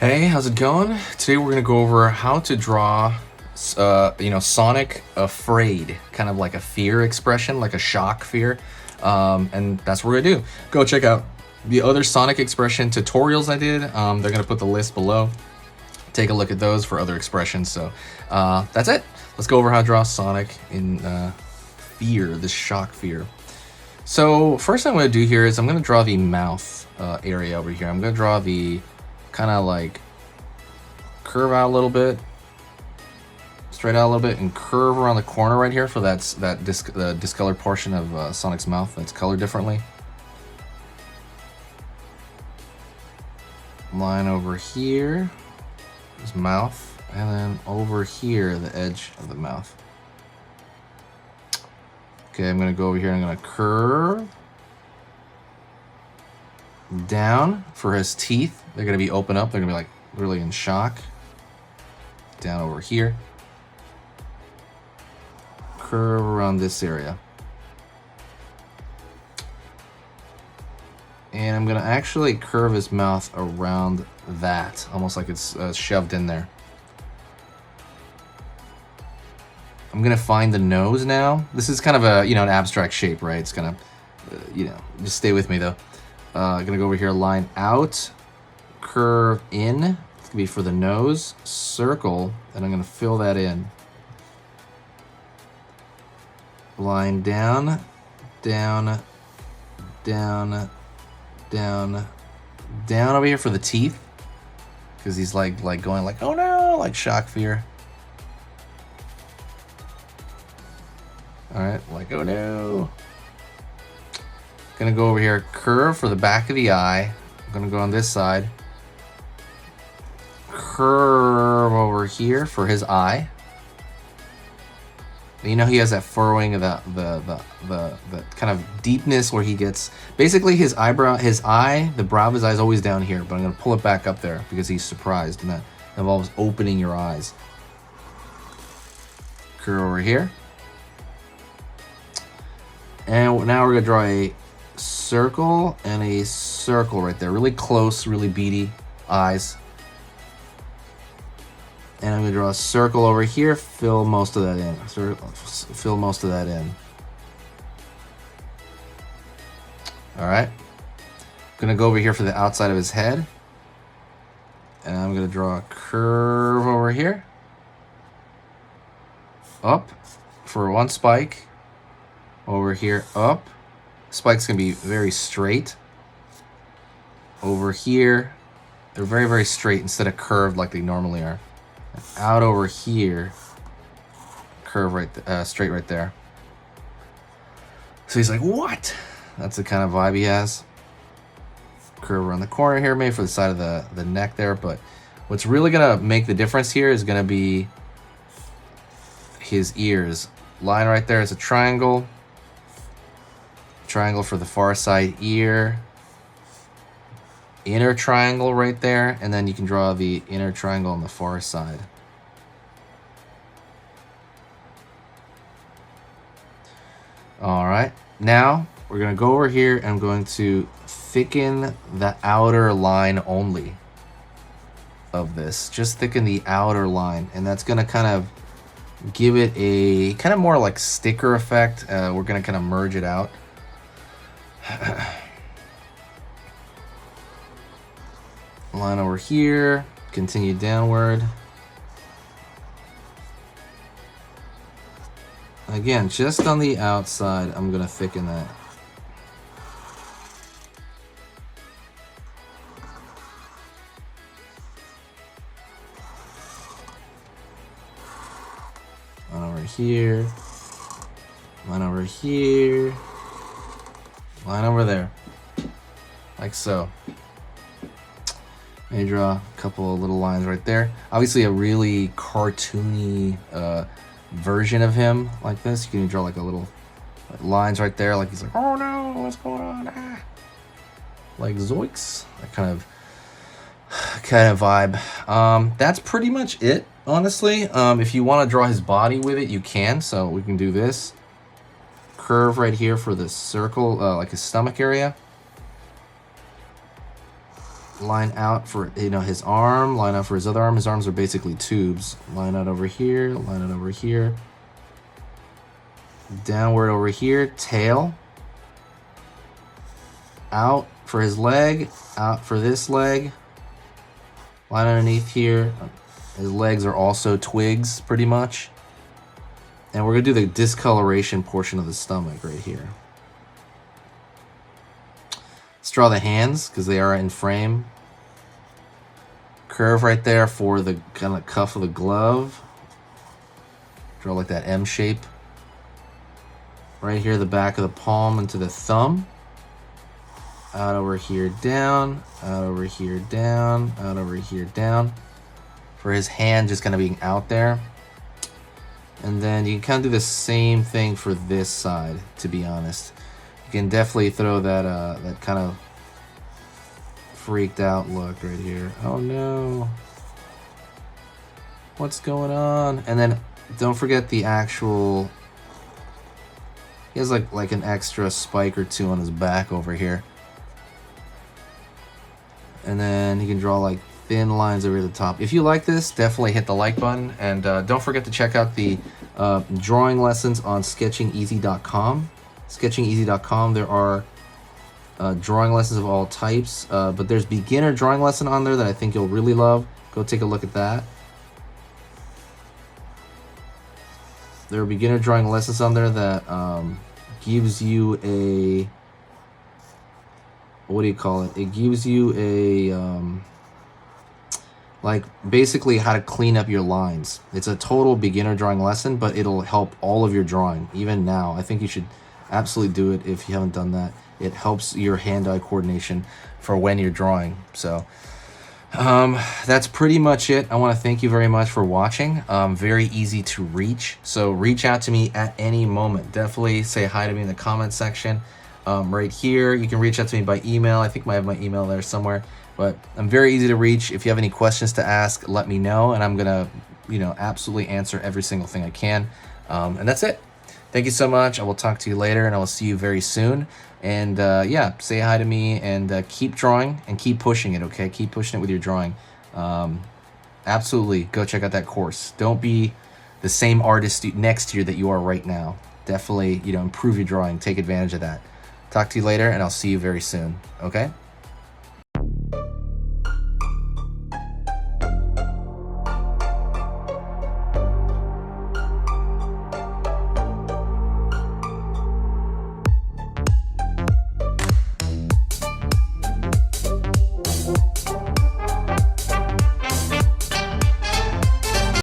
Hey, how's it going? Today we're gonna go over how to draw, Sonic afraid, kind of like a fear expression, like a shock fear, and that's what we're gonna do. Go check out the other Sonic expression tutorials I did. They're gonna put the list below. Take a look at those for other expressions. So that's it. Let's go over how to draw Sonic in fear, this shock fear. So first thing I'm gonna do here is I'm gonna draw the mouth area over here. I'm gonna draw the kind of like curve out a little bit, straight out a little bit, and curve around the corner right here for the discolored portion of Sonic's mouth that's colored differently. Line over here, his mouth, and then over here, the edge of the mouth. Okay, I'm gonna go over here and I'm gonna curve down for his teeth. They're gonna be open up. They're gonna be like really in shock. Down over here. Curve around this area. And I'm gonna actually curve his mouth around that, almost like it's shoved in there. I'm gonna find the nose now. This is kind of a, an abstract shape, right? It's gonna, just stay with me though. Gonna go over here, line out, curve in. It's gonna be for the nose, circle, and I'm gonna fill that in. Line down, down, down, down, down over here for the teeth, because he's like going like, oh no, like shock fear. All right, like oh no. Gonna go over here, curve for the back of the eye. I'm gonna go on this side. Curve over here for his eye. You know, he has that furrowing of the kind of deepness where he gets, basically his eyebrow, his eye, the brow of his eye is always down here, but I'm gonna pull it back up there because he's surprised, and that involves opening your eyes. Curve over here. And now we're gonna draw a circle and a circle right there, really close, really beady eyes. And I'm gonna draw a circle over here, fill most of that in. Fill most of that in. All right. Gonna go over here for the outside of his head. And I'm gonna draw a curve over here. Up for one spike. Over here, up. Spike's gonna be very straight. Over here, they're very, very straight instead of curved like they normally are. And out over here, curve right, straight right there. So he's like, what? That's the kind of vibe he has. Curve around the corner here, maybe for the side of the neck there, but what's really gonna make the difference here is gonna be his ears. Line right there is a triangle. Triangle for the far side ear. Inner triangle right there, and then you can draw the inner triangle on the far side. All right, now we're gonna go over here and I'm going to thicken the outer line only of this. Just thicken the outer line, and that's gonna kind of give it a kind of more like sticker effect. We're gonna kind of merge it out. Line over here, continue downward. Again, just on the outside, I'm gonna thicken that. Line over here, line over here, line over there, like so. And draw a couple of little lines right there. Obviously a really cartoony version of him like this. You can draw like a little lines right there, like he's like, oh no, what's going on? Ah. Like zoinks, that kind of vibe. That's pretty much it, honestly. If you want to draw his body with it, you can. So we can do this. Curve right here for the circle, like his stomach area. line out for, you know, his arm, line out for his other arm. His arms are basically tubes. Line out over here, line out over here. Downward over here, tail. Out for his leg, out for this leg. Line underneath here. His legs are also twigs, pretty much. And we're gonna do the discoloration portion of the stomach right here. Let's draw the hands, because they are in frame. Curve right there for the kind of cuff of the glove. Draw like that M shape. Right here, the back of the palm into the thumb. Out over here, down. Out over here, down. Out over here, down. For his hand just kind of being out there. And then you can kind of do the same thing for this side, to be honest. You can definitely throw that that kind of freaked out look right here. Oh no. What's going on? And then don't forget the actual... He has like an extra spike or two on his back over here. And then you can draw like thin lines over the top. If you like this, definitely hit the like button. And don't forget to check out the drawing lessons on sketchingeasy.com. Sketchingeasy.com, there are drawing lessons of all types. But there's beginner drawing lesson on there that I think you'll really love. Go take a look at that. There are beginner drawing lessons on there that gives you a... What do you call it? It gives you a... like basically how to clean up your lines. It's a total beginner drawing lesson, but it'll help all of your drawing, even now. I think you should absolutely do it if you haven't done that. It helps your hand-eye coordination for when you're drawing. So that's pretty much it. I want to thank you very much for watching. Very easy to reach, so reach out to me at any moment. Definitely say hi to me in the comment section. Right here, you can reach out to me by email. I think I have my email there somewhere. But I'm very easy to reach. If you have any questions to ask, let me know, and I'm gonna, you know, absolutely answer every single thing I can. And that's it. Thank you so much. I will talk to you later, and I will see you very soon. And yeah, say hi to me, and keep drawing and keep pushing it. Okay, keep pushing it with your drawing. Absolutely, go check out that course. Don't be the same artist next year that you are right now. Definitely, you know, improve your drawing. Take advantage of that. Talk to you later, and I'll see you very soon. Okay.